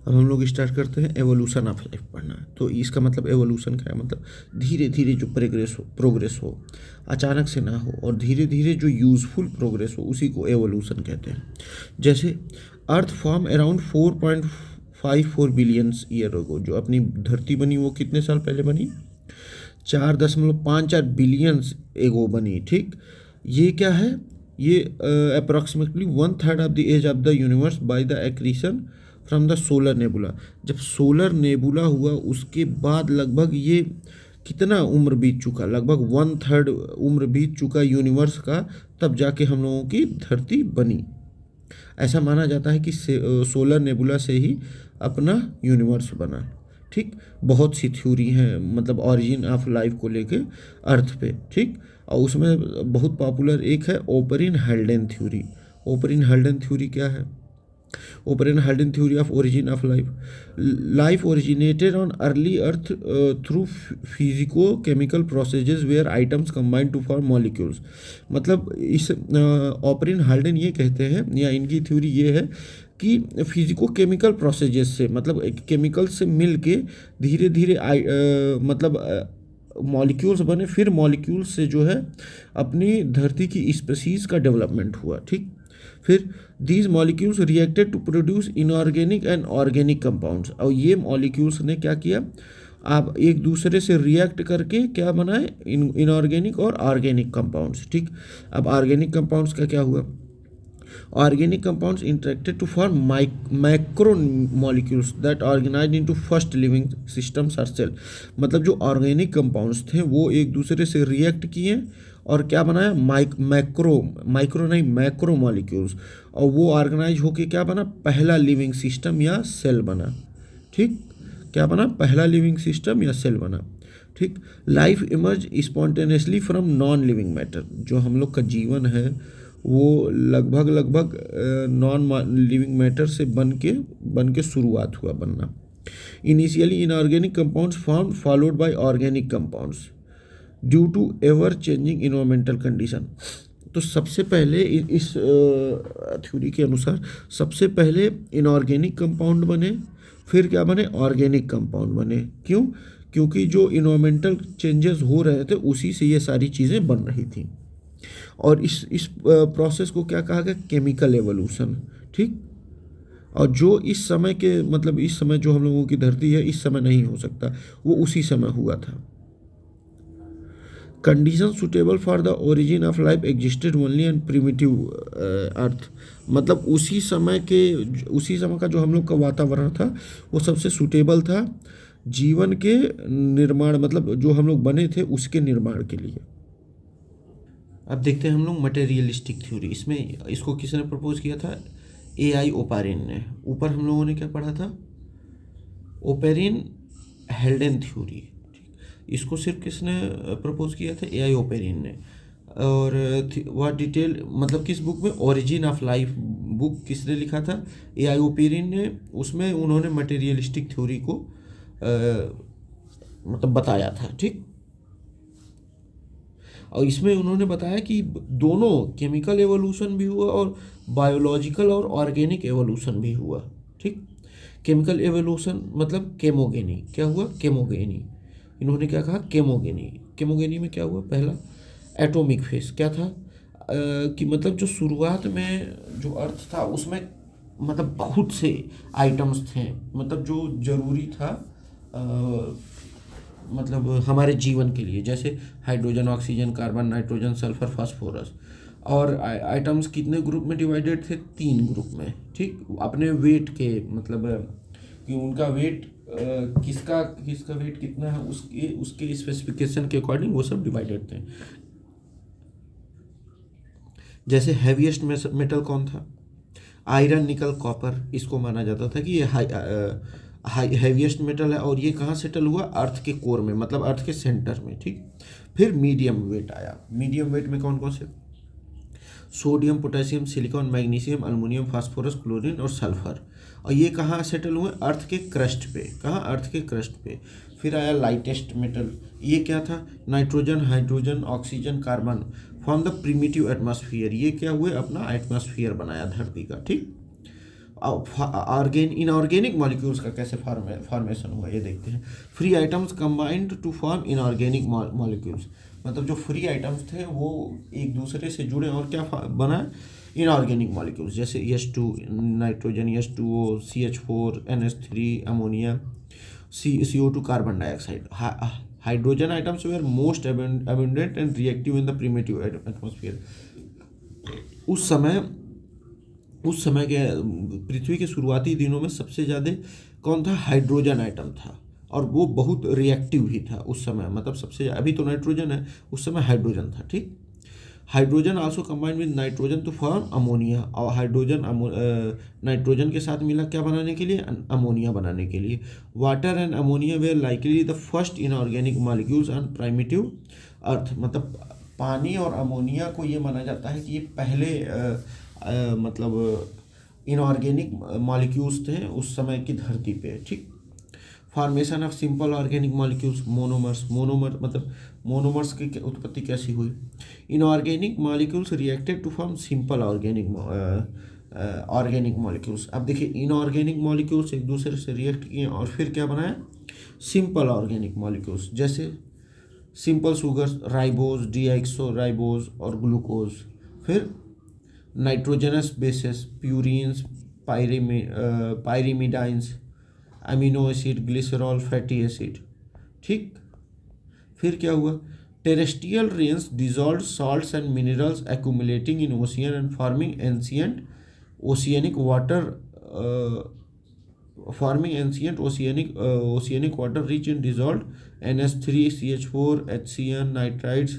अब हम लोग स्टार्ट करते हैं एवोल्यूशन ऑफ लाइफ पढ़ना। तो इसका मतलब एवोल्यूशन क्या है, मतलब धीरे धीरे जो प्रोग्रेस हो, अचानक से ना हो, और धीरे धीरे जो यूज़फुल प्रोग्रेस हो, उसी को एवोल्यूशन कहते हैं। जैसे earth form around 4.54 billions year ago, जो अपनी धरती बनी वो कितने साल पहले बनी, 4.54 बिलियंस एगो बनी, ठीक। ये क्या है, ये approximately 1/3 of the age of the universe by the accretion from the solar nebula. जब सोलर नेबुला हुआ उसके बाद लगभग ये कितना उम्र बीत चुका, लगभग 1/3 उम्र बीत चुका यूनिवर्स का, तब जाके हम लोगों की धरती बनी। ऐसा माना जाता है कि सोलर नेबुला से ही अपना यूनिवर्स बना, ठीक। बहुत सी थ्योरी हैं, मतलब ऑरिजिन ऑफ लाइफ को लेके अर्थ पे, ठीक। और उसमें बहुत पॉपुलर एक है ओपरिन हेल्डेन थ्योरी। ओपरिन हेल्डेन थ्योरी क्या है? Operant Haldane theory of origin of life. Life originated on early Earth through physico-chemical processes where items combine to form molecules. मतलब इस ऑपरिन हाल्डेन ये कहते हैं, या इनकी थ्योरी ये है कि फिजिको केमिकल प्रोसेजेस से, मतलब केमिकल से मिल के धीरे धीरे मतलब मॉलिक्यूल्स बने, फिर मॉलिक्यूल्स से जो है अपनी धरती की स्पीसीज का डेवलपमेंट हुआ, ठीक। फिर these molecules reacted to produce inorganic and organic compounds, और ये मॉलिक्यूल्स ने क्या किया, आप एक दूसरे से रिएक्ट करके क्या बनाए, इनऑर्गेनिक और ऑर्गेनिक कंपाउंड्स, ठीक। अब ऑर्गेनिक कंपाउंड्स का क्या हुआ, organic compounds interacted to form macro molecules that organise into first living systems or cell. मतलब जो ऑर्गेनिक कंपाउंड्स थे वो एक दूसरे से रिएक्ट किए और क्या बनाया, माइक्रो नहीं मैक्रो मॉलिक्यूल्स, और वो ऑर्गेनाइज होके क्या बना, पहला लिविंग सिस्टम या सेल बना, ठीक। क्या बना, पहला लिविंग सिस्टम या सेल बना, ठीक। Life emerge spontaneously from non living matter. जो हम लोग का जीवन है वो लगभग नॉन लिविंग मैटर से बन के शुरुआत हुआ बनना। Initially inorganic compounds form followed by organic compounds due to ever changing environmental condition. तो सबसे पहले इस थ्योरी के अनुसार सबसे पहले इनऑर्गेनिक कंपाउंड बने, फिर क्या बने, ऑर्गेनिक कंपाउंड बने। क्यों? क्योंकि जो इन्वायरमेंटल चेंजेस हो रहे थे उसी से ये सारी चीज़ें बन रही थी। और इस प्रोसेस को क्या कहा गया, केमिकल एवोल्यूशन, ठीक। और जो इस समय के, मतलब इस समय जो हम लोगों की धरती है इस समय नहीं हो सकता, वो उसी समय हुआ था। Condition suitable for the origin of life existed only and primitive earth. मतलब उसी समय का जो हम लोग का वातावरण था वो सबसे सुटेबल था जीवन के निर्माण, मतलब जो हम लोग बने थे उसके निर्माण के लिए। अब देखते हैं हम लोग मटेरियलिस्टिक थ्योरी। इसमें इसको किसने प्रपोज किया था, AI ओपारिन ने। ऊपर हम लोगों ने क्या पढ़ा था, ओपेरिन हेल्डेन थ्योरी, इसको सिर्फ किसने प्रपोज किया था, AI ओपेरिन ने। और वह डिटेल मतलब किस बुक में, ओरिजिन ऑफ लाइफ बुक किसने लिखा था, AI ओपेरिन ने। उसमें उन्होंने मटेरियलिस्टिक थ्योरी को मतलब बताया था, ठीक। और इसमें उन्होंने बताया कि दोनों केमिकल एवोल्यूशन भी हुआ और बायोलॉजिकल और ऑर्गेनिक एवोल्यूशन भी हुआ, ठीक। केमिकल एवोल्यूशन मतलब केमोगेनी, क्या हुआ, केमोगेनी। इन्होंने क्या कहा, केमोगेनी। केमोगेनी में क्या हुआ, पहला एटॉमिक फेस क्या था, कि मतलब जो शुरुआत में जो अर्थ था उसमें मतलब बहुत से आइटम्स थे, मतलब जो जरूरी था मतलब हमारे जीवन के लिए, जैसे hydrogen, oxygen, carbon, nitrogen, sulphur, phosphorus. और आइटम्स कितने ग्रुप में डिवाइडेड थे, 3 ग्रुप में, ठीक। अपने वेट के मतलब कि उनका वेट किसका वेट कितना है उसके स्पेसिफिकेशन के अकॉर्डिंग वो सब डिवाइडेड थे। जैसे हैवीएस्ट मेटल कौन था, आयरन, निकल, कॉपर। इसको माना जाता था कि ये हैवीएस्ट मेटल है, और ये कहाँ सेटल हुआ, अर्थ के कोर में, मतलब अर्थ के सेंटर में, ठीक। फिर मीडियम वेट आया। मीडियम वेट में कौन कौन से, sodium, potassium, silicon, magnesium, aluminium, phosphorus, chlorine और सल्फर। और ये कहाँ सेटल हुए, अर्थ के क्रस्ट पे। कहाँ, अर्थ के क्रस्ट पे। फिर आया लाइटेस्ट मेटल, ये क्या था, nitrogen, hydrogen, oxygen, carbon from the primitive atmosphere. ये क्या हुए, अपना एटमॉस्फेयर बनाया धरती का, ठीक। इनऑर्गेनिक मॉलिक्यूल्स का कैसे फॉर्मेशन हुआ ये देखते हैं। Free atoms combined to form inorganic molecules, मतलब जो फ्री आइटम्स थे वो एक दूसरे से जुड़े और क्या बना, इनऑर्गेनिक मॉलिक्यूल्स, जैसे H2 nitrogen, H2O, CH4, NH3 ammonia, CO2 carbon dioxide. Hydrogen atoms were most abundant and reactive in the primitive atmosphere. उस समय के पृथ्वी के शुरुआती दिनों में सबसे ज़्यादा कौन था, हाइड्रोजन आइटम था, और वो बहुत रिएक्टिव भी था उस समय, मतलब सबसे, अभी तो नाइट्रोजन है, उस समय हाइड्रोजन था। ठीक, hydrogen also combined with nitrogen to form ammonia, और हाइड्रोजन नाइट्रोजन के साथ मिला क्या बनाने के लिए, अमोनिया बनाने के लिए। Water and ammonia were likely the first inorganic molecules on primitive earth, मतलब पानी और अमोनिया को ये माना जाता है कि ये पहले मतलब इनऑर्गेनिक मॉलिक्यूल्स थे उस समय की धरती पे। ठीक, formation of simple organic molecules, monomer मतलब मोनोमर्स की उत्पत्ति कैसी हुई। Inorganic molecules reacted to form simple organic molecules. अब देखिए, इनऑर्गेनिक मॉलिक्यूल्स एक दूसरे से रिएक्ट किए और फिर क्या बनाया, सिंपल ऑर्गेनिक मॉलिक्यूल्स, जैसे सिंपल शुगर्स, राइबोज, डीआक्सोराइबोज और ग्लूकोज। फिर nitrogenous bases, purines, pyrimidines, amino acid, glycerol, fatty acid. ठीक, फिर क्या हुआ, terrestrial rains dissolve salts and minerals accumulating in ocean and forming ancient oceanic water rich in dissolve NH3, CH4, HCN, nitrides.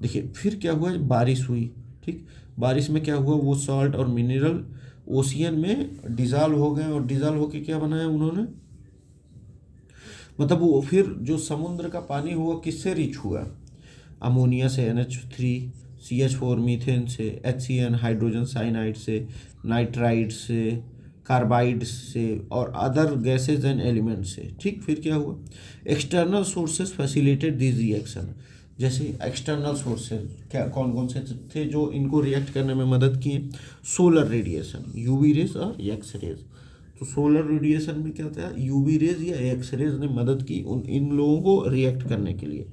देखिए, फिर क्या हुआ, बारिश हुई। ठीक, बारिश में क्या हुआ, वो सॉल्ट और मिनरल ओशियन में डिजॉल्व हो गए, और डिजॉल्व होके क्या बनाया उन्होंने, मतलब वो फिर जो समुद्र का पानी हुआ किससे रिच हुआ, अमोनिया से, NH3, CH4 मीथेन से, HCN हाइड्रोजन साइनाइड से, नाइट्राइड से, कार्बाइड से, और अदर गैसेज एंड एलिमेंट से। ठीक, फिर क्या हुआ, external sources facilitate this reaction, जैसे एक्सटर्नल सोर्सेज क्या कौन कौन से थे जो इनको रिएक्ट करने में मदद किए, सोलर रेडिएशन, यूवी रेज और एक्स रेज। तो सोलर रेडिएशन में क्या था, यूवी रेज या एक्स रेज ने मदद की इन लोगों को रिएक्ट करने के लिए,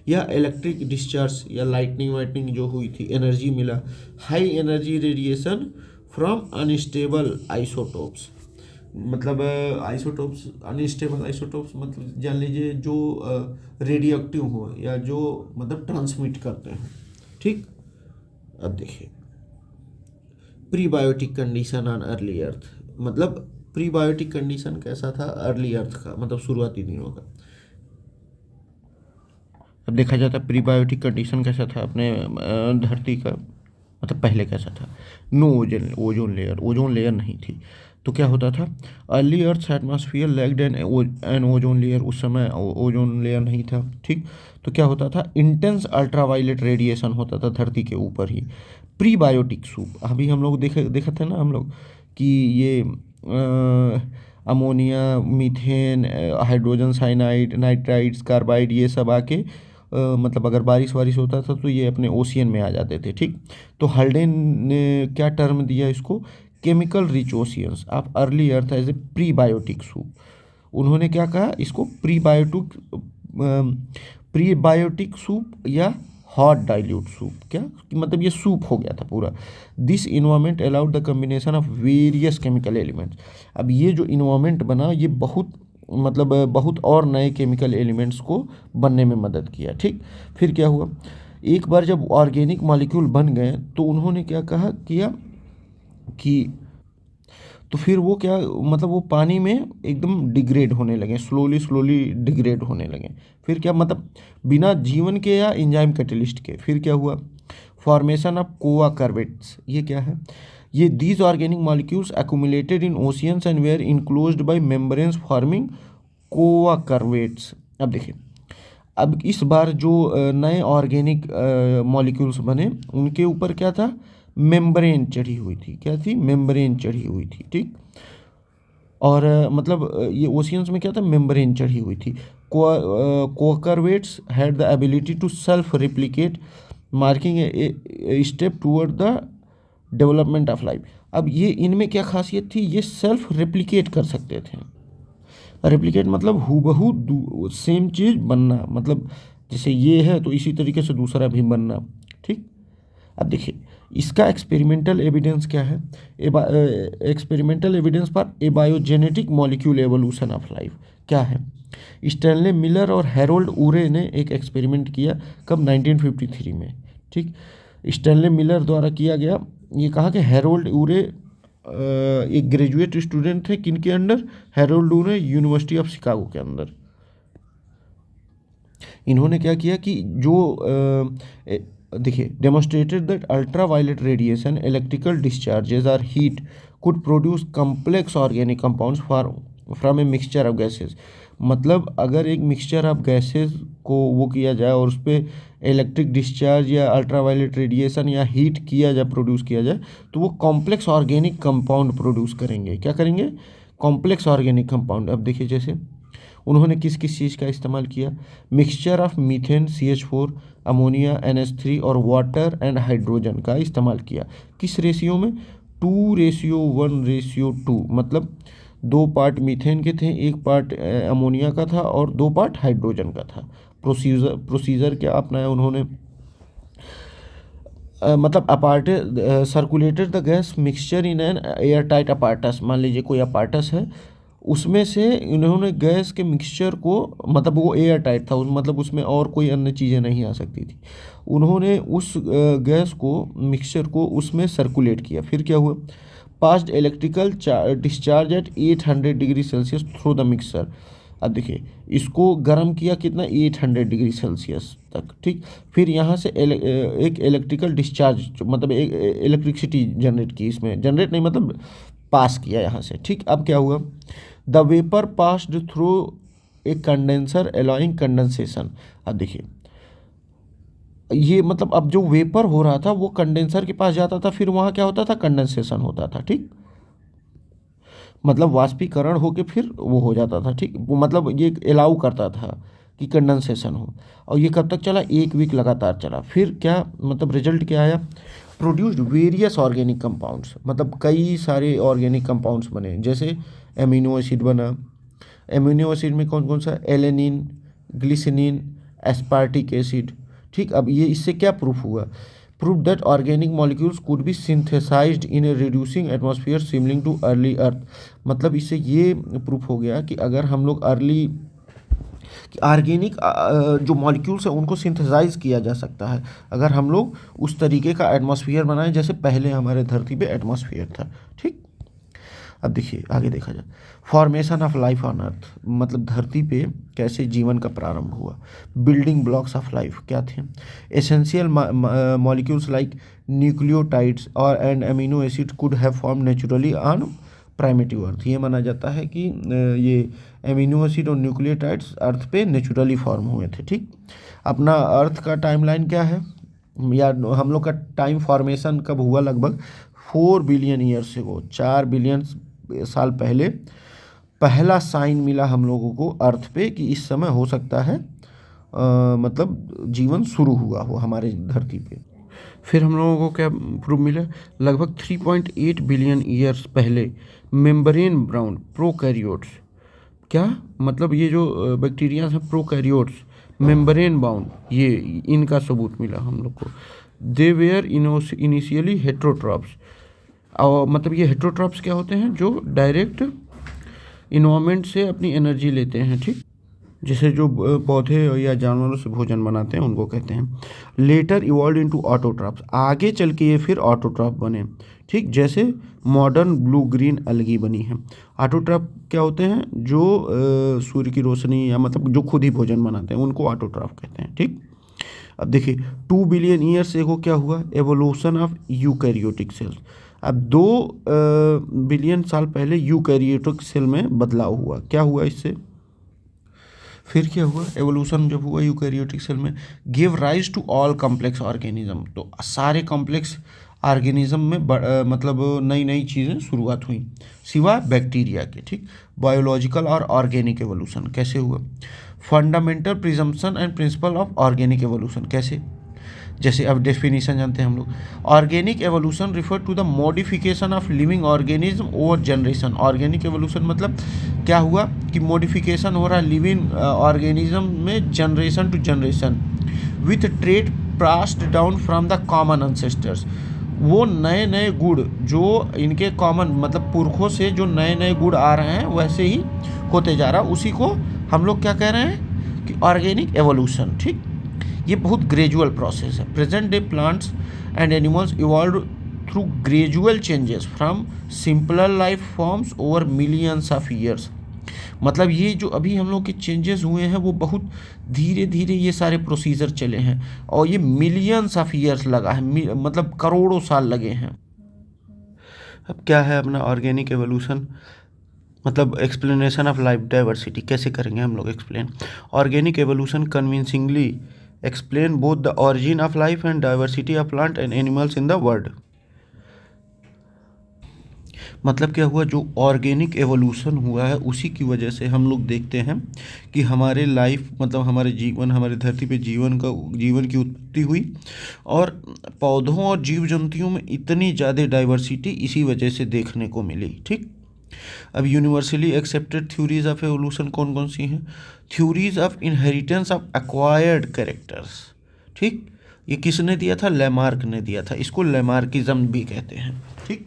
या इलेक्ट्रिक डिस्चार्ज या लाइटनिंग वाइटनिंग जो हुई थी, एनर्जी मिला। High energy radiation from unstable isotopes, मतलब आइसोटोप्स, अनस्टेबल आइसोटोप्स मतलब जान लीजिए जो रेडियो एक्टिव हो या जो मतलब ट्रांसमिट करते हैं। ठीक, अब देखिए, prebiotic condition on early earth, मतलब प्रीबायोटिक कंडीशन कैसा था अर्ली अर्थ का, मतलब शुरुआती दिनों का। अब देखा जाता है प्रीबायोटिक कंडीशन कैसा था अपने धरती का, मतलब पहले कैसा था, नो ओजोन लेयर नहीं थी। तो क्या होता था, early earth atmosphere lacked an ozone layer, उस समय ओजोन लेयर नहीं था। ठीक, तो क्या होता था, इंटेंस अल्ट्रावायलेट रेडिएशन होता था धरती के ऊपर ही। प्रीबायोटिक सूप, अभी हम लोग देखा था ना हम लोग कि ये ammonia, methane, hydrogen cyanide, nitrides, carbide, ये सब आके मतलब अगर बारिश होता था तो ये अपने ओशियन में आ जाते थे। ठीक, तो हल्डेन ने क्या टर्म दिया इसको, chemical rich oceans of early earth as a prebiotic soup. उन्होंने क्या कहा इसको, प्रीबायोटिक सूप या हॉट डाइल्यूट सूप। क्या मतलब, ये सूप हो गया था पूरा। This environment allowed the combination of various chemical elements. अब ये जो इन्वायरमेंट बना ये बहुत और नए केमिकल एलिमेंट्स को बनने में मदद किया। ठीक, फिर क्या हुआ, एक बार जब ऑर्गेनिक मॉलिक्यूल बन गए तो उन्होंने क्या किया कि तो फिर वो क्या, मतलब वो पानी में एकदम डिग्रेड होने लगे, स्लोली डिग्रेड होने लगे। फिर क्या, मतलब बिना जीवन के या एंजाइम कैटलिस्ट के। फिर क्या हुआ, फॉर्मेशन ऑफ कोआ कर्वेट्स। ये क्या है, ये these organic molecules accumulated in oceans and were enclosed by membranes forming coacervates. अब देखिए, अब इस बार जो नए ऑर्गेनिक मॉलिक्यूल्स बने उनके ऊपर क्या था, मेम्ब्रेन चढ़ी हुई थी। क्या थी, मेम्ब्रेन चढ़ी हुई थी। ठीक, और मतलब ये ओशियंस में क्या था, मेम्ब्रेन चढ़ी हुई थी। Coacervates had the ability to self replicate, marking a step toward the development of life. अब ये इनमें क्या खासियत थी, ये सेल्फ रेप्लिकेट कर सकते थे। रेप्लिकेट मतलब हूबहू सेम चीज़ बनना, मतलब जैसे ये है तो इसी तरीके से दूसरा भी बनना, ठीक। अब देखिए इसका एक्सपेरिमेंटल एविडेंस क्या है, experimental evidence for abiogenetic molecule evolution of life क्या है। स्टैनले मिलर और हैरोल्ड उरे ने एक एक्सपेरिमेंट किया, कब, 1953 में, ठीक। स्टैनले मिलर द्वारा किया गया। ये कहा कि हैरोल्ड उरे एक ग्रेजुएट स्टूडेंट थे, किन के under, Harold Urey University of Chicago के अंदर। इन्होंने क्या किया कि जो देखिए, demonstrated that ultraviolet radiation, electrical discharges और heat could produce complex organic compounds from a mixture of gases. मतलब अगर एक मिक्सचर ऑफ गैसेस को वो किया जाए और उस पर इलेक्ट्रिक डिस्चार्ज या अल्ट्रा वायलेट रेडिएशन या हीट किया जाए, प्रोड्यूस किया जाए, तो वो कॉम्प्लेक्स ऑर्गेनिक कंपाउंड प्रोड्यूस करेंगे। क्या करेंगे, कॉम्प्लेक्स ऑर्गेनिक कंपाउंड। अब देखिए जैसे उन्होंने किस किस चीज़ का इस्तेमाल किया, mixture of methane CH4, ammonia NH3 और वाटर एंड हाइड्रोजन का इस्तेमाल किया। किस रेशियो में, 2:1:2, मतलब 2 पार्ट मीथेन के थे, 1 पार्ट अमोनिया का था और 2 पार्ट हाइड्रोजन का था। प्रोसीजर क्या अपनाया उन्होंने, मतलब circulated the gas mixture in an air tight apparatus. मान लीजिए कोई अपार्टस है, उसमें से इन्होंने गैस के मिक्सचर को, मतलब वो एयर टाइट था, मतलब उसमें और कोई अन्य चीज़ें नहीं आ सकती थी। उन्होंने उस गैस को, मिक्सचर को उसमें सर्कुलेट किया। फिर क्या हुआ, passed electrical discharge eight 800 degree Celsius through the mixer. अब देखिए इसको गर्म किया कितना, 800 डिग्री सेल्सियस तक, ठीक। फिर यहाँ से एक इलेक्ट्रिकल डिस्चार्ज, मतलब एक इलेक्ट्रिसिटी जनरेट की, इसमें जनरेट नहीं मतलब पास किया यहाँ से, ठीक। अब क्या हुआ, the vapour passed through a condenser allowing condensation. अब देखिए ये मतलब अब जो वेपर हो रहा था वो कंडेंसर के पास जाता था, फिर वहाँ क्या होता था, कंडेंसेशन होता था, ठीक। मतलब वाष्पीकरण होके फिर वो हो जाता था, ठीक। वो मतलब ये अलाउ करता था कि कंडेंसेशन हो। और ये कब तक चला, 1 वीक लगातार चला। फिर क्या मतलब रिजल्ट क्या आया, प्रोड्यूस्ड वेरियस ऑर्गेनिक कंपाउंड्स, मतलब कई सारे ऑर्गेनिक कंपाउंड्स बने। जैसे एमिनो एसिड बना, एमिनो एसिड में कौन कौन सा, एलेनिन, ग्लिसरीन, एस्पार्टिक एसिड, ठीक। अब ये इससे क्या प्रूफ हुआ, proof that organic molecules could be synthesised in a reducing atmosphere similar to early earth. मतलब इससे ये प्रूफ हो गया कि अगर हम लोग अर्ली ऑर्गेनिक जो मॉलिक्यूल्स हैं उनको सिंथेसाइज किया जा सकता है अगर हम लोग उस तरीके का एटमॉस्फेयर बनाएं जैसे पहले हमारे धरती पे एटमॉस्फेयर था, ठीक। अब देखिए आगे देखा जाए, formation of life on earth, मतलब धरती पे कैसे जीवन का प्रारंभ हुआ। बिल्डिंग ब्लॉक्स ऑफ लाइफ क्या थे, एसेंशियल मॉलिक्यूल्स लाइक न्यूक्लियोटाइड्स और and amino acid could have form naturally on primitive earth. ये माना जाता है कि ये एमिनो एसिड और न्यूक्लियोटाइड्स अर्थ पे नेचुरली फॉर्म हुए थे, ठीक। अपना अर्थ का टाइमलाइन क्या है, या हम लोग का टाइम फॉर्मेशन कब हुआ, लगभग 4 बिलियन ईयर्स से, वो 4 बिलियन साल पहले पहला साइन मिला हम लोगों को अर्थ पे कि इस समय हो सकता है मतलब जीवन शुरू हुआ हो हमारे धरती पे। फिर हम लोगों को क्या प्रूफ मिला, लगभग 3.8 बिलियन ईयर्स पहले मेम्ब्रेन ब्राउन प्रोकैरियोट्स, क्या मतलब ये जो बैक्टीरिया हैं प्रोकैरियोट्स मेम्ब्रेन बाउंड, ये इनका सबूत मिला हम लोग को। दे वेयर इनिशियली हेट्रोट्रॉप्स, और मतलब ये हेट्रोट्रॉप्स क्या होते हैं, जो डायरेक्ट इन्वायरमेंट से अपनी एनर्जी लेते हैं, ठीक। जैसे जो पौधे या जानवरों से भोजन बनाते हैं उनको कहते हैं। लेटर इवॉल्व इनटू ऑटोट्रॉप्स, आगे चल के ये फिर ऑटोट्रॉप बने, ठीक। जैसे मॉडर्न ब्लू ग्रीन अलगी बनी है। ऑटोट्रॉप क्या होते हैं, जो सूर्य की रोशनी या मतलब जो खुद ही भोजन बनाते हैं उनको ऑटोट्रॉप कहते हैं, ठीक। अब देखिए 2 बिलियन ईयर्स एगो क्या हुआ, एवोल्यूशन ऑफ यूकैरियोटिक सेल्स। अब 2 बिलियन साल पहले यूकैरियोटिक सेल में बदलाव हुआ, क्या हुआ इससे, फिर क्या हुआ, एवोल्यूशन जब हुआ यूकैरियोटिक सेल में, give rise to all complex organism, तो सारे कॉम्प्लेक्स ऑर्गेनिज्म में मतलब नई नई चीज़ें शुरुआत हुई सिवा बैक्टीरिया के, ठीक। बायोलॉजिकल और ऑर्गेनिक एवोल्यूशन कैसे हुआ, fundamental presumption and principle of organic evolution कैसे, जैसे अब डेफिनेशन जानते हैं हम लोग, organic evolution refer to the modification of living organism over generation. Organic evolution मतलब क्या हुआ कि मॉडिफिकेशन हो रहा है लिविंग ऑर्गेनिज्म में generation to generation with trait passed down from the common ancestors. वो नए नए गुण जो इनके कॉमन मतलब पुरखों से जो नए नए गुण आ रहे हैं वैसे ही होते जा रहा, उसी को हम लोग क्या कह रहे हैं कि ऑर्गेनिक एवोल्यूशन। ठीक, ये बहुत ग्रेजुअल प्रोसेस है। Present day plants and animals evolve through gradual changes from simpler life forms over millions of years. मतलब ये जो अभी हम लोग के चेंजेस हुए हैं वो बहुत धीरे धीरे ये सारे प्रोसीजर चले हैं और ये मिलियंस ऑफ ईयर्स लगा है, मतलब करोड़ों साल लगे हैं। अब क्या है अपना ऑर्गेनिक एवोल्यूशन, मतलब एक्सप्लेनेशन ऑफ लाइफ डाइवर्सिटी कैसे करेंगे हम लोग explain. Organic evolution convincingly explain both the origin of life and diversity of plant and animals in the world. मतलब क्या हुआ, जो ऑर्गेनिक एवोल्यूशन हुआ है उसी की वजह से हम लोग देखते हैं कि हमारे लाइफ मतलब हमारे जीवन, हमारे धरती पे जीवन की उत्पत्ति हुई और पौधों और जीव जंतुओं में इतनी ज़्यादा डाइवर्सिटी इसी वजह से देखने को मिली। ठीक, अब universally accepted theories of evolution कौन कौन सी हैं? Theories of inheritance of acquired characters. ठीक, ये किसने दिया था? लेमार्क ने दिया था। इसको लेमार्किज्म भी कहते हैं। ठीक,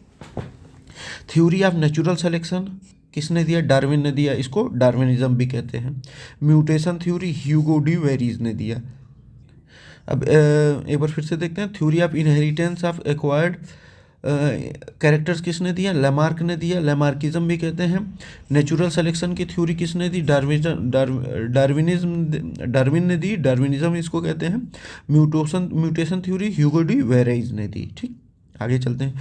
थ्योरी ऑफ नेचुरल सिलेक्शन किसने दिया? डार्विन ने दिया। इसको डार्विनिज्म भी कहते हैं। Mutation theory Hugo de varies ने दिया। अब एक बार फिर से देखते हैं। Theory of inheritance of acquired characters किसने दिया? लेमार्क ने दिया, लेमार्किज्म भी कहते हैं। नेचुरल सिलेक्शन की थ्योरी किसने दी? डार्विन ने दी, डार्विनिज्म इसको कहते हैं। Mutation theory Hugo de varies ने दी। ठीक, आगे चलते हैं।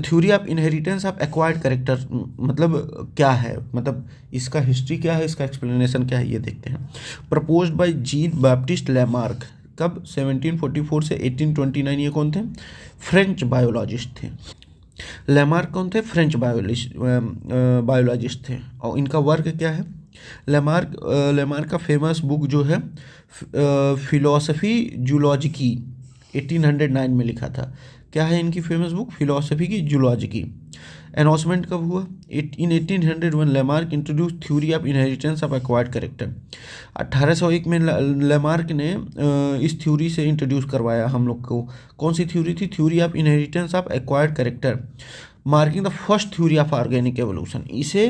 Theory of inheritance of acquired character मतलब क्या है, मतलब इसका हिस्ट्री क्या है, इसका एक्सप्लेनेशन क्या है, ये देखते हैं। Proposed by Jean Baptiste Lamarck, कब? 1744 से 1829। ये कौन थे? फ्रेंच बायोलॉजिस्ट थे। लेमार्क कौन थे? फ्रेंच बायोलॉजिस्ट थे। और इनका वर्क क्या है? लेमार्क का फेमस बुक जो है फिलोसफी जूलॉजिकी 1809 में लिखा था। क्या है इनकी फेमस बुक? फिलोसफी की जूलॉजिकी। अनाउंसमेंट कब हुआ? इन 1801 Lamarck introduce theory of inheritance of acquired character. 1801 में लेमार्क ने इस थ्योरी से इंट्रोड्यूस करवाया हम लोग को। कौन सी थ्योरी थी? Theory of inheritance of acquired character, marking the first theory of organic evolution. इसे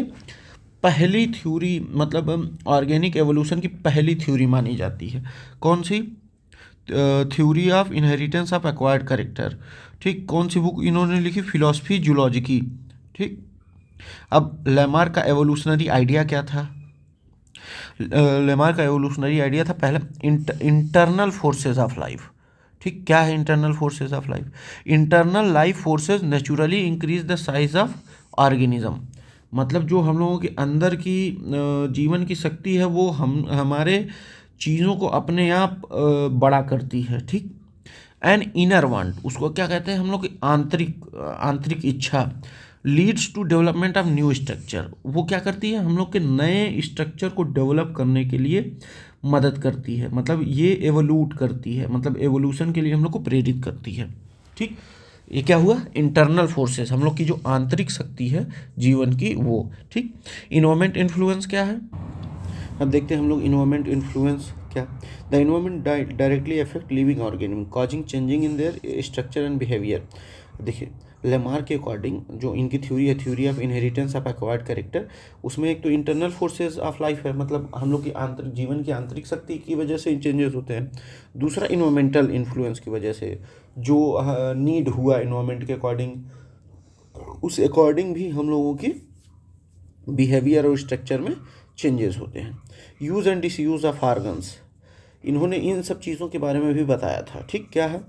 पहली थ्योरी मतलब ऑर्गेनिक एवोल्यूशन की पहली थ्योरी मानी जाती है। कौन सी? Theory of inheritance of acquired character. ठीक, कौन सी बुक इन्होंने लिखी? Philosophie Zoologique. ठीक, अब लेमार्क का एवोल्यूशनरी आइडिया क्या था? लेमार्क का एवोल्यूशनरी आइडिया था पहला इंटरनल फोर्सेज ऑफ लाइफ। ठीक, क्या है internal forces of life? Internal life forces naturally increase the size of organism. मतलब जो हम लोगों के अंदर की जीवन की शक्ति है वो हमारे चीज़ों को अपने आप बड़ा करती है। ठीक, एंड इनर वांट, उसको क्या कहते हैं हम लोग की आंतरिक इच्छा, leads to development of new structure. वो क्या करती है? हम लोग के नए स्ट्रक्चर को डेवलप करने के लिए मदद करती है, मतलब ये एवोल्यूट करती है, मतलब एवोल्यूशन के लिए हम लोग को प्रेरित करती है। ठीक, ये क्या हुआ? इंटरनल फोर्सेस, हम लोग की जो आंतरिक शक्ति है जीवन की वो। ठीक, इन्वायरमेंट इन्फ्लुएंस क्या है? अब देखते हैं हम लोग इन्वायरमेंट इन्फ्लुएंस क्या। The environment directly affect living organism causing changing in their structure and behaviour. देखिए लेमार्क के अकॉर्डिंग जो इनकी थ्योरी है, theory of inheritance of acquired character, उसमें एक तो इंटरनल फोर्सेज ऑफ लाइफ है, मतलब हम लोग की आंतरिक जीवन की आंतरिक शक्ति की वजह से चेंजेस होते हैं। दूसरा इन्वायरमेंटल इन्फ्लुएंस की वजह से जो नीड हुआ इन्वायरमेंट के अकॉर्डिंग, उस अकॉर्डिंग भी हम लोगों की बिहेवियर और स्ट्रक्चर में चेंजेस होते हैं। Use and disuse of organs, इन्होंने इन सब चीज़ों के बारे में भी बताया था। ठीक, क्या है?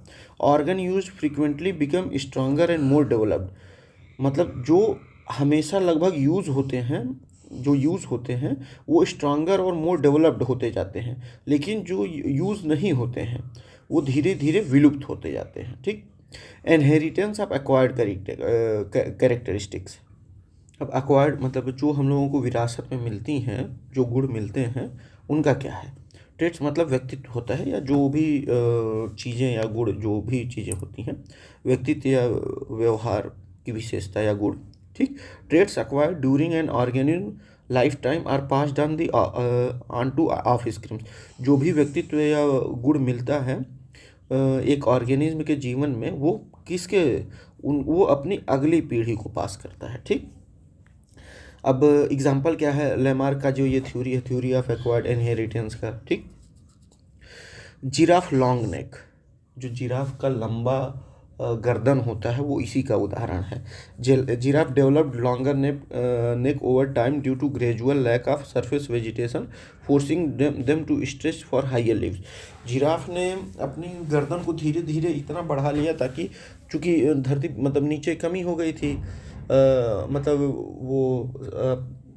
Organ use frequently become stronger and more developed, मतलब जो हमेशा लगभग यूज़ होते हैं वो स्ट्रांगर और मोर डेवलप्ड होते जाते हैं, लेकिन जो यूज़ नहीं होते हैं वो धीरे धीरे विलुप्त होते जाते हैं। ठीक, इनहेरिटेंस ऑफ एक्वायर्ड कैरेक्टरिस्टिक्स। अब एक्वायर्ड मतलब जो हम लोगों को विरासत में मिलती हैं, जो गुण मिलते हैं, उनका क्या है? ट्रेट्स मतलब व्यक्तित्व होता है, या जो भी चीज़ें या गुण, जो भी चीज़ें होती हैं, व्यक्तित्व या व्यवहार की विशेषता या गुण, ठीक। Traits acquired during an organism lifetime are passed on the on to offspring. जो भी व्यक्तित्व या गुण मिलता है एक ऑर्गेनिज्म के जीवन में, वो किसके वो अपनी अगली पीढ़ी को पास करता है, ठीक। अब एग्जाम्पल क्या है लेमार्क का, जो ये थ्योरी है, थ्योरी ऑफ एक्वायर्ड इनहेरिटेंस का, ठीक। जिराफ लॉन्ग नेक, जो जिराफ का लंबा गर्दन होता है, वो इसी का उदाहरण है। Giraffe developed longer neck over time due to gradual lack of surface vegetation forcing them to stretch for higher leaves. Giraffe ने अपनी गर्दन को धीरे धीरे इतना बढ़ा लिया ताकि, चूँकि धरती मतलब नीचे कमी हो गई थी, मतलब वो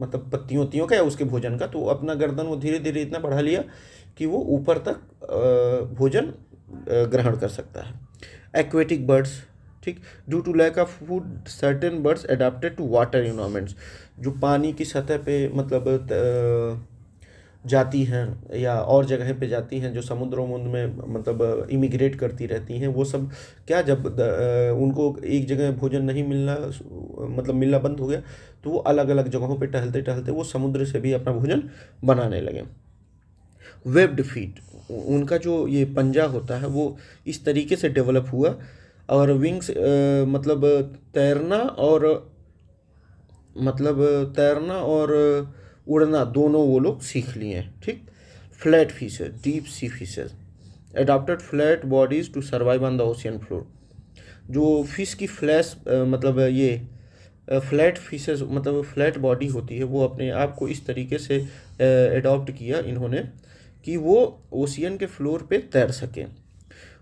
मतलब पत्तियों वत्तियों का या उसके भोजन का, तो अपना गर्दन वो धीरे धीरे इतना बढ़ा लिया कि वो ऊपर तक भोजन ग्रहण कर सकता है। एक्वेटिक बर्ड्स, ठीक। Due to lack of food certain birds adapted to water environments, जो पानी की सतह पे मतलब जाती हैं या और जगह पे जाती हैं, जो समुद्र वमुद्र में मतलब इमिग्रेट करती रहती हैं, वो सब क्या, जब उनको एक जगह भोजन नहीं मिलना मतलब मिलना बंद हो गया, तो वो अलग अलग जगहों पे टहलते टहलते वो समुद्र से भी अपना भोजन बनाने लगे। वेब्ड फीट, उनका जो ये पंजा होता है वो इस तरीके से डेवलप हुआ, और विंग्स मतलब तैरना और उड़ना दोनों वो लोग सीख लिए, ठीक। Flat fishes, deep sea fishes adopted flat bodies to survive on the ocean floor. जो फिश की मतलब ये फ्लैट फिशेज मतलब फ्लैट बॉडी होती है, वो अपने आप को इस तरीके से एडॉप्ट किया इन्होंने कि वो ओशियन के फ्लोर पे तैर सकें।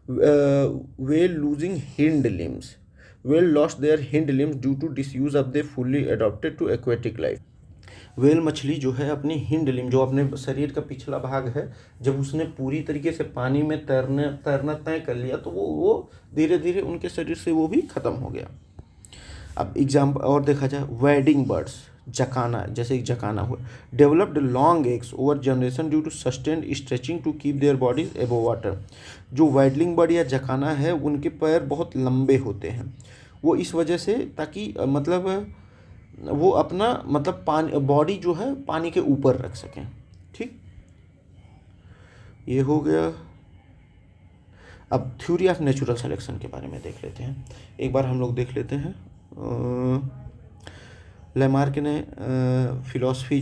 Whale losing hind limbs, whale lost their hind limbs due to disuse of they fully adapted to aquatic life. Whale मछली जो है अपनी हिंड लिम्ब, जो अपने शरीर का पिछला भाग है, जब उसने पूरी तरीके से पानी में तैरना तय कर लिया, तो वो धीरे धीरे उनके शरीर से वो भी खत्म हो गया। अब एग्जाम्पल और देखा जाए, वेडिंग बर्ड्स, जकाना, जैसे एक जकाना हुआ, developed long legs over generation due to sustained stretching to keep their bodies above water. जो वेडलिंग बर्ड या जकाना है, उनके पैर बहुत लंबे होते हैं, वो इस वजह से, ताकि मतलब वो अपना मतलब पानी बॉडी जो है पानी के ऊपर रख सकें, ठीक। ये हो गया। अब थ्योरी ऑफ नेचुरल सिलेक्शन के बारे में देख लेते हैं, एक बार हम लोग देख लेते हैं। लेमार्क ने फिलॉसफी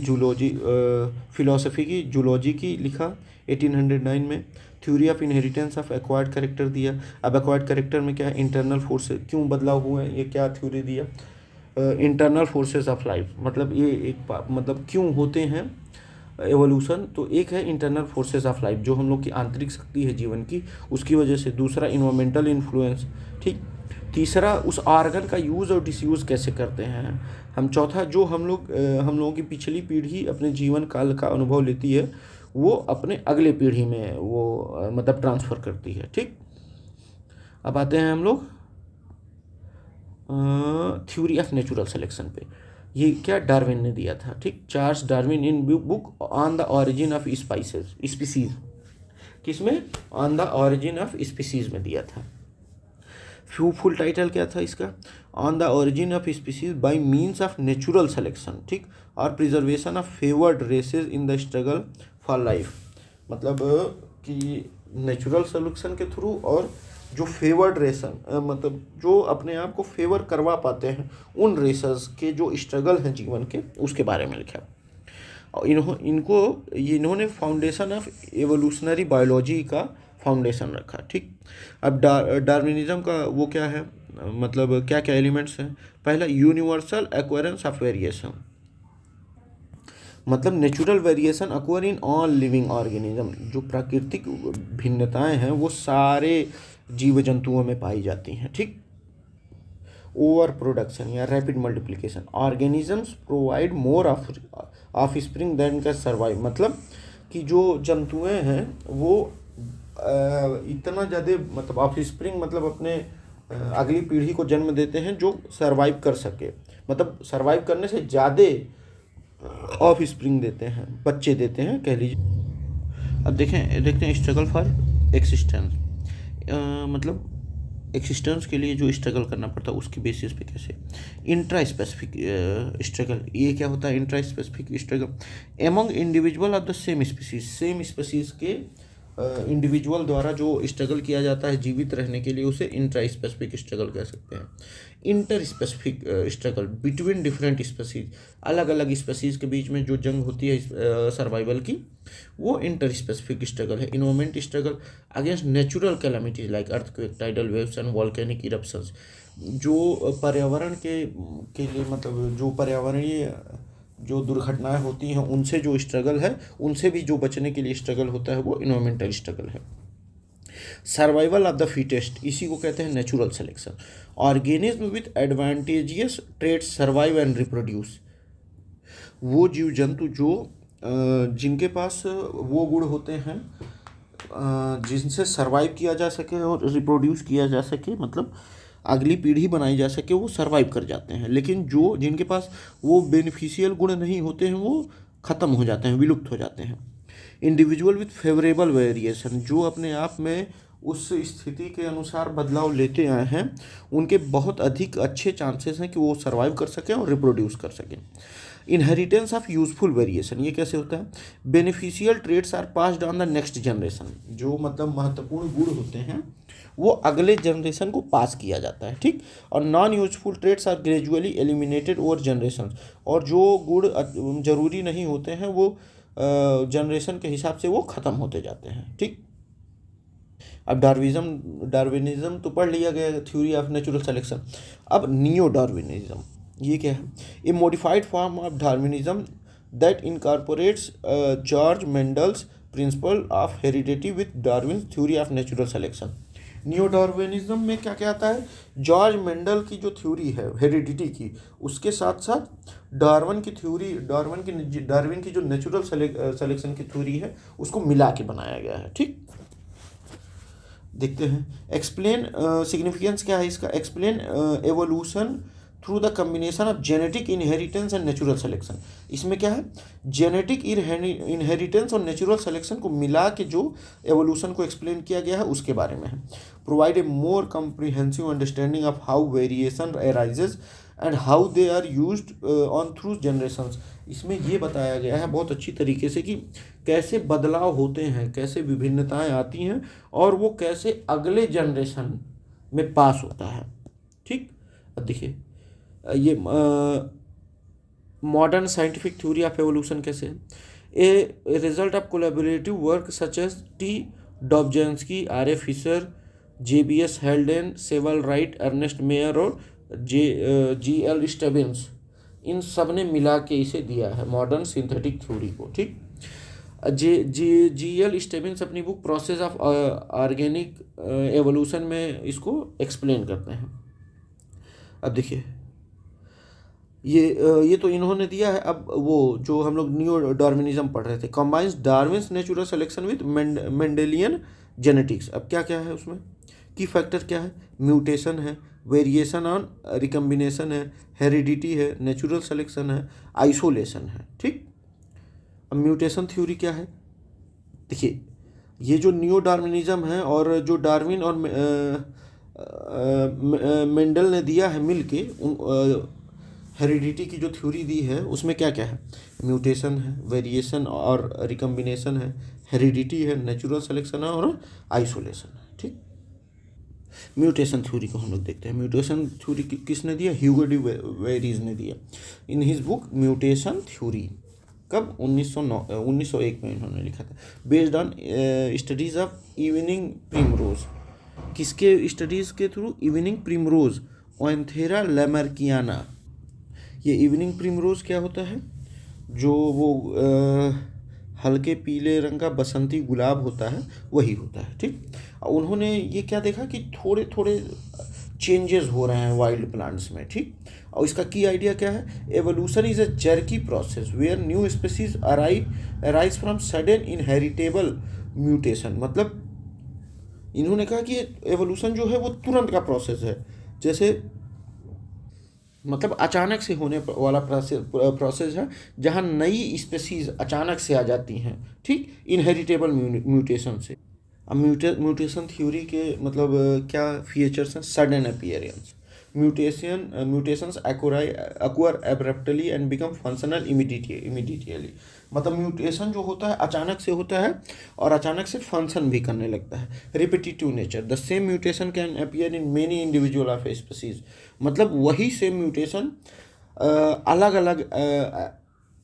की जूलॉजी की लिखा 1809 में। Theory of inheritance of acquired character दिया। अब एक्वायर्ड कैरेक्टर में क्या है, इंटरनल फोर्स क्यों बदलाव हुए हैं, ये क्या थ्योरी दिया। इंटरनल फोर्सेस ऑफ लाइफ, मतलब ये एक मतलब क्यों होते हैं एवोल्यूशन, तो एक है इंटरनल फोर्सेस ऑफ लाइफ, जो हम लोग की आंतरिक शक्ति है जीवन की, उसकी वजह से। दूसरा इन्वायरमेंटल इन्फ्लुएंस, ठीक। तीसरा उस आर्गन का यूज़ और डिसयूज़ कैसे करते हैं हम। चौथा, जो हम लोगों की पिछली पीढ़ी अपने जीवन काल का अनुभव लेती है, वो अपने अगले पीढ़ी में वो मतलब ट्रांसफ़र करती है, ठीक। अब आते हैं हम लोग थ्योरी ऑफ नेचुरल सिलेक्शन पे। ये क्या डार्विन ने दिया था, ठीक। Charles Darwin in book on the origin of species, किसमें, on the origin of species में दिया था। फुल टाइटल क्या था इसका, on the origin of species by means of natural selection, ठीक, और preservation of favoured races in the struggle for life. मतलब कि नेचुरल सिलेक्शन के थ्रू, और जो फेवर्ड रेसन मतलब जो अपने आप को फेवर करवा पाते हैं, उन रेसर्स के जो स्ट्रगल हैं जीवन के, उसके बारे में लिखा। और इन्होंने फाउंडेशन ऑफ एवोल्यूशनरी बायोलॉजी का फाउंडेशन रखा, ठीक। अब डार्विनिज्म का वो क्या है, मतलब क्या क्या एलिमेंट्स हैं। पहला, यूनिवर्सल एक्वेरेंस ऑफ वेरिएशन, मतलब natural variation occur in all living organism. जो प्राकृतिक भिन्नताएं हैं वो सारे जीव जंतुओं में पाई जाती हैं, ठीक। ओवर प्रोडक्शन या rapid multiplication, organisms provide more offspring than can survive, मतलब कि जो जंतुएं हैं वो इतना ज़्यादा मतलब ऑफ स्प्रिंग मतलब अपने अगली पीढ़ी को जन्म देते हैं जो सर्वाइव कर सके, मतलब सर्वाइव करने से ज़्यादा ऑफ स्प्रिंग देते हैं, बच्चे देते हैं कह लीजिए। अब देखते हैं स्ट्रगल फॉर एक्सिस्टेंस, मतलब एक्सिस्टेंस के लिए जो स्ट्रगल करना पड़ता है उसकी बेसिस पे कैसे। इंट्रा स्पेसिफिक स्ट्रगल, ये क्या होता है intra specific struggle among individual of the same species के इंडिविजुअल द्वारा जो स्ट्रगल किया जाता है जीवित रहने के लिए, उसे इंट्रा स्पेसिफिक स्ट्रगल कह सकते हैं। Inter specific struggle between different species, अलग अलग स्पेसीज के बीच में जो जंग होती है सर्वाइवल की, वो इंटर स्पेसिफिक स्ट्रगल है। Environment struggle against natural calamities like earthquake, tidal waves and volcanic eruptions, जो पर्यावरण के लिए मतलब जो पर्यावरणीय जो दुर्घटनाएं होती हैं उनसे जो स्ट्रगल है, उनसे भी जो बचने के लिए स्ट्रगल होता है वो इन्वायरमेंटल स्ट्रगल है। सर्वाइवल ऑफ द फिटेस्ट, इसी को कहते हैं natural selection. Organism with advantageous traits survive and reproduce, वो जीव जंतु जो जिनके पास वो गुण होते हैं जिनसे सर्वाइव किया जा सके और रिप्रोड्यूस किया जा सके, मतलब अगली पीढ़ी बनाई जा सके, वो सर्वाइव कर जाते हैं। लेकिन जो जिनके पास वो बेनिफिशियल गुण नहीं होते हैं वो ख़त्म हो जाते हैं, विलुप्त हो जाते हैं। इंडिविजुअल विथ फेवरेबल वेरिएशन, जो अपने आप में उस स्थिति के अनुसार बदलाव लेते आए हैं, उनके बहुत अधिक अच्छे चांसेस हैं कि वो सर्वाइव कर सकें और रिप्रोड्यूस कर सकें। इनहेरिटेंस ऑफ यूजफुल वेरिएशन, ये कैसे होता है। Beneficial traits are passed on the next generation, जो मतलब महत्वपूर्ण गुण होते हैं वो अगले जनरेशन को पास किया जाता है, ठीक। और non useful traits are gradually eliminated over generation, और जो गुण जरूरी नहीं होते हैं वो जनरेशन के हिसाब से वो ख़त्म होते जाते हैं, ठीक। अब डार्विनिज्म तो पढ़ लिया गया, थ्योरी ऑफ नेचुरल सिलेक्शन। अब नियो डार्विनिज्म, ये क्या है। A modified form of Darwinism that incorporates George Mendel's principle of heredity with Darwin theory of natural selection. Neo Darwinism में क्या क्या आता है, जॉर्ज मेंडल की जो थ्योरी है हेरिडिटी की, उसके साथ साथ डार्विन की जो नेचुरल सिलेक्शन की थ्योरी है उसको मिला के बनाया गया है, ठीक। देखते हैं एक्सप्लेन सिग्निफिकेंस क्या है इसका। Explain evolution through the combination of genetic inheritance and natural selection. इसमें क्या है, जेनेटिक इनहेरिटेंस और नेचुरल सिलेक्शन को मिला के जो एवोल्यूशन को एक्सप्लेन किया गया है उसके बारे में है। Provide a more comprehensive understanding of how variation arises and how they are used on through generations. इसमें ये बताया गया है बहुत अच्छी तरीके से कि कैसे बदलाव होते हैं, कैसे विभिन्नताएं आती हैं और वो कैसे अगले जनरेशन में पास होता है, ठीक। अब देखिए ये modern scientific theory of evolution कैसे है। A result of collaborative work such as T Dobzhansky, R A Fisher, JBS Haldane, Sewall Wright, Ernst Mayr और जी एल स्टेबिन्स, इन सब ने मिला के इसे दिया है मॉडर्न सिंथेटिक थ्योरी को, ठीक। जी एल स्टेबिन्स अपनी book process of organic evolution में इसको एक्सप्लेन करते हैं। अब देखिए ये तो इन्होंने दिया है। अब वो जो हम लोग नियो डार्विनिज्म पढ़ रहे थे, combines Darwin's natural selection with Mendelian genetics. अब क्या क्या है उसमें, की फैक्टर क्या है, म्यूटेशन है, वेरिएशन ऑन रिकम्बिनेशन है, हेरिडिटी है, नेचुरल सिलेक्शन है, आइसोलेशन है, ठीक। अब म्यूटेशन थ्योरी क्या है, देखिए ये जो नियो डार्विनिज्म है और जो डार्विन और मेंडल ने दिया है मिल के हेरिडिटी की जो थ्योरी दी है उसमें क्या क्या है, म्यूटेशन है, वेरिएशन और रिकम्बिनेशन है, हेरिडिटी है, नेचुरल सिलेक्शन है और आइसोलेशन है, ठीक। म्यूटेशन थ्योरी को हम लोग देखते हैं। म्यूटेशन थ्योरी किसने दिया, ह्यूगो डी वेरीज ने दिया in his book mutation theory. कब, 1901 में इन्होंने लिखा था। Based on studies of evening primrose, किसके स्टडीज़ के थ्रू, इवनिंग प्रिमरोज ओएंथेरा लैमार्कियाना। ये इवनिंग प्रिमरोज क्या होता है, जो वो हल्के पीले रंग का बसंती गुलाब होता है वही होता है, ठीक। उन्होंने ये क्या देखा कि थोड़े थोड़े चेंजेस हो रहे हैं वाइल्ड प्लांट्स में, ठीक। और इसका की आइडिया क्या है, evolution is a jerky process where new species arise from sudden inheritable mutation. मतलब इन्होंने कहा कि एवोल्यूशन जो है वो तुरंत का प्रोसेस है। जैसे मतलब अचानक से होने वाला प्रोसेस है जहाँ नई स्पेसीज अचानक से आ जाती हैं, ठीक, इनहेरिटेबल म्यूटेशन से। अब म्यूटेशन थ्योरी के मतलब क्या फीचर्स हैं? Sudden appearance, mutations acquire abruptly and become functional immediately. मतलब म्यूटेशन जो होता है अचानक से होता है और अचानक से फंक्शन भी करने लगता है। Repetitive nature, the same mutation can appear in many individual of a species. मतलब वही सेम म्यूटेशन अलग अलग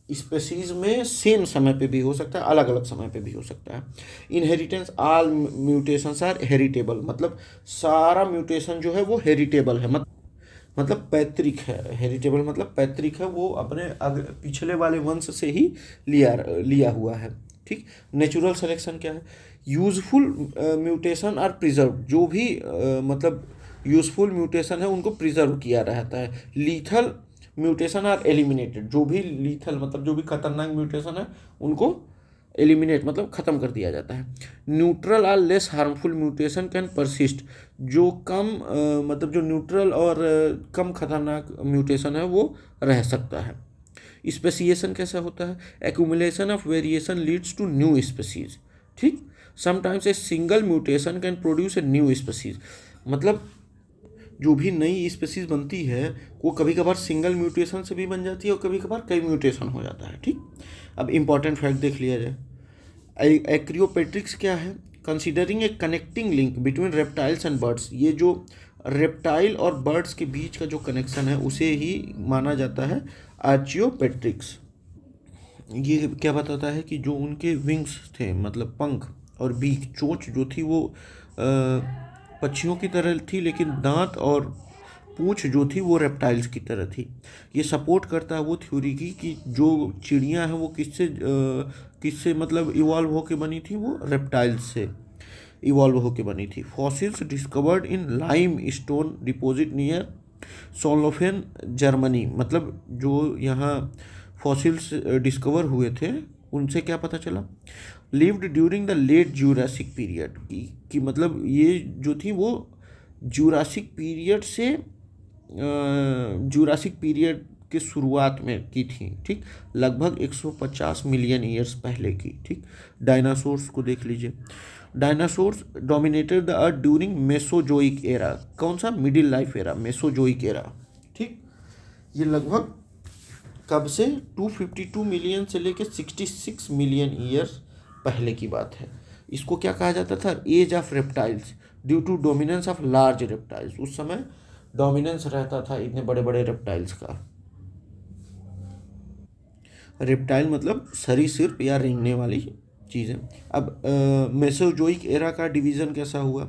स्पेसीज में सेम समय पे भी हो सकता है, अलग अलग समय पे भी हो सकता है। Inheritance, all mutations are heritable. मतलब सारा म्यूटेशन जो है वो हेरिटेबल है, मतलब पैतृक है। हेरिटेबल मतलब पैतृक है, वो अपने पिछले वाले वंश से ही लिया हुआ है, ठीक। नेचुरल सिलेक्शन क्या है? Useful mutation are preserve. जो भी मतलब यूजफुल म्यूटेशन है उनको प्रिजर्व किया रहता है। Lethal mutation are eliminated. जो भी लीथल मतलब जो भी खतरनाक म्यूटेशन है उनको एलिमिनेट मतलब ख़त्म कर दिया जाता है। Neutral or less harmful mutation can persist. जो कम मतलब जो न्यूट्रल और कम खतरनाक म्यूटेशन है वो रह सकता है। स्पेसिएशन कैसा होता है? Accumulation of variation leads to new species, ठीक। Sometimes a single mutation can produce a new species. मतलब जो भी नई स्पेसीज बनती है वो कभी कभार सिंगल म्यूटेशन से भी बन जाती है और कभी कभार कई म्यूटेशन हो जाता है, ठीक। अब इम्पॉर्टेंट फैक्ट देख लिया जाए। एक्रियोपेट्रिक्स क्या है? Considering A connecting link between reptiles and birds. ये जो रेप्टाइल और बर्ड्स के बीच का जो कनेक्शन है उसे ही माना जाता है आर्चियोपेट्रिक्स। ये क्या बताता है कि जो उनके विंग्स थे मतलब पंख और बीक, चोंच जो थी वो पक्षियों की तरह थी, लेकिन दांत और पूंछ जो थी वो रेप्टाइल्स की तरह थी। ये सपोर्ट करता है वो थ्योरी की कि जो चिड़ियाँ हैं वो किससे मतलब इवॉल्व होके बनी थी? वो रेप्टाइल्स से इवॉल्व होके बनी थी। Fossils discovered in limestone deposit near Solnhofen Germany. मतलब जो यहाँ फॉसिल्स डिस्कवर हुए थे उनसे क्या पता चला? Lived during the late Jurassic period की मतलब ये जो थी वो ज्यूरासिक पीरियड से ज्यूरासिक पीरियड के शुरुआत में की थी, ठीक। लगभग 150 मिलियन ईयर्स पहले की, ठीक। डायनासोर्स को देख लीजिए। Dinosaurs dominated the earth during Mesozoic era. कौन सा? Middle life era, Mesozoic era, ठीक। ये लगभग कब से? 252 मिलियन से लेकर 66 मिलियन ईयर्स पहले की बात है। इसको क्या कहा जाता था? Age of reptiles, due to dominance of large reptiles. उस समय डोमिनेंस रहता था इतने बड़े बड़े रेप्टाइल्स का। रेप्टाइल मतलब सरीसृप या रेंगने वाली चीज़ें। अब मेसोजोइक एरा का डिवीज़न कैसा हुआ?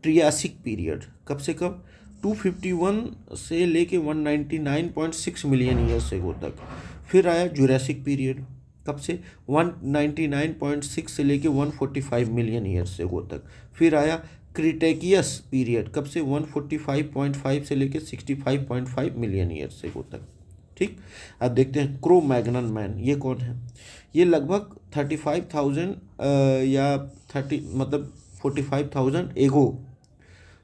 ट्रियासिक पीरियड, कब से कब? 251 से लेके 199.6 मिलियन ईयर्स एगो तक। फिर आया जुरासिक पीरियड, कब से? 199.6 से लेके 145 मिलियन ईयर्स एगो तक। फिर आया क्रिटेकियस पीरियड, कब से? 145.5 से लेके 65.5 मिलियन ईयर्स एगो तक, ठीक। अब देखते हैं क्रो मैग्नन मैन, ये कौन है? ये लगभग 35,000 या 30 मतलब 45,000 एगो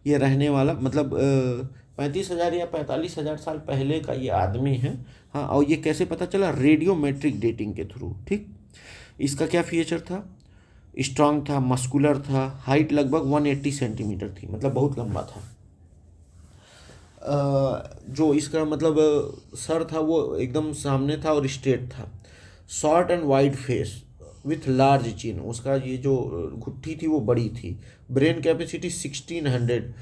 ये रहने वाला मतलब 35,000 या 45,000 साल पहले का ये आदमी है। हाँ, और ये कैसे पता चला? रेडियोमेट्रिक डेटिंग के थ्रू, ठीक। इसका क्या फीचर था? स्ट्रांग था, मस्कुलर था, हाइट लगभग 180 सेंटीमीटर थी, मतलब बहुत लंबा था। जो इसका मतलब सर था वो एकदम सामने था और स्ट्रेट था। Short and wide face with large chin, उसका ये जो घुट्टी थी वो बड़ी थी। ब्रेन कैपेसिटी 1600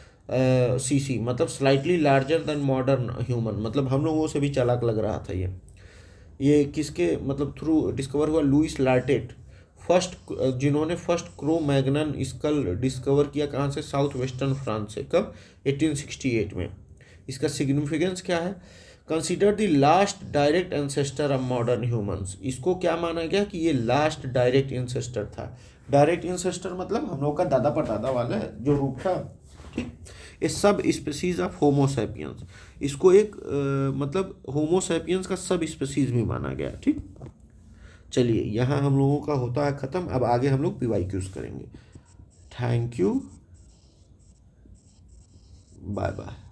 सीसी, मतलब slightly larger than modern human, मतलब हम लोगों से भी चालाक लग रहा था ये किसके मतलब थ्रू डिस्कवर हुआ? लुइस लार्टेट, जिन्होंने first Cro Magnon skull discover किया। कहाँ से? साउथ वेस्टर्न फ्रांस से। कब? 1868 में। इसका सिग्निफिकेंस क्या है? Consider the last direct ancestor of modern humans. इसको क्या माना गया कि ये लास्ट डायरेक्ट एंसेस्टर था। डायरेक्ट एंसेस्टर मतलब हम लोग का दादा परदादा वाला जो रूप था, ठीक। ये sub species of Homo sapiens, इसको एक मतलब होमो सैपियंस का सब स्पीसीज भी माना गया, ठीक। चलिए यहाँ हम लोगों का होता है ख़त्म। अब आगे हम लोग PYQs करेंगे। Thank you, bye bye.